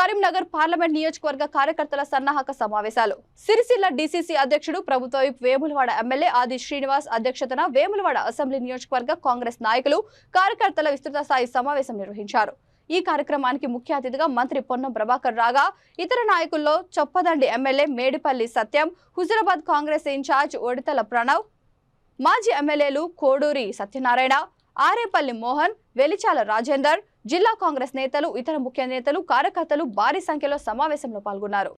Karimnagar parliament నియోజకవర్గ కార్యకర్తల సన్నాహక సమావేశాలు. సిరిసిల్ల డీసీసీ అధ్యక్షుడు ప్రభుత్వ విప్ వేములవాడ ఎమ్మెల్యే ఆది శ్రీనివాస్ అధ్యక్షతన వేములవాడ అసెంబ్లీ నియోజకవర్గ కాంగ్రెస్ నాయకులు కార్యకర్తల విస్తృత స్థాయి సమావేశం నిర్వహించారు. ఈ కార్యక్రమానికి ముఖ్య అతిథిగా మంత్రి పొన్నం ప్రభాకర్ రాగా ఇతర నాయకుల్లో చొప్పదండి ఎమ్మెల్యే మేడిపల్లి సత్యం, హుజురాబాద్ కాంగ్రెస్ ఇన్ఛార్జ్ ఒడితల ప్రణవ్, మాజీ ఎమ్మెల్యేలు కోడూరి సత్యనారాయణ, ఆరేపల్లి మోహన్, వెలిచాల రాజేందర్, జిల్లా కాంగ్రెస్ నేతలు, ఇతర ముఖ్య నేతలు, కార్యకర్తలు భారీ సంఖ్యలో సమావేశంలో పాల్గొన్నారు.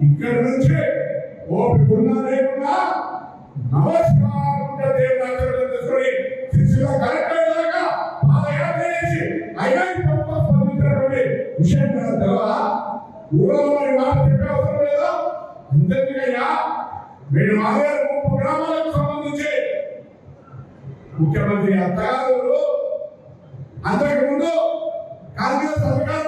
ఇక్కడ నుంచి ఓపికన్నా లేకుండా నమస్కారం కరెక్ట్ అయ్యాక పాదయాత్ర చేసి అయినా స్పందించినటువంటి విషయం తెలవా? ఊళ్ళో మరి మాట చెప్పే అవసరం లేదా? అంతేకాయ్యా మీరు మాదే 30 గ్రామాలకు సంబంధించి ముఖ్యమంత్రి అత్తగారు అంతకు ముందు కాంగ్రెస్ అధికారులు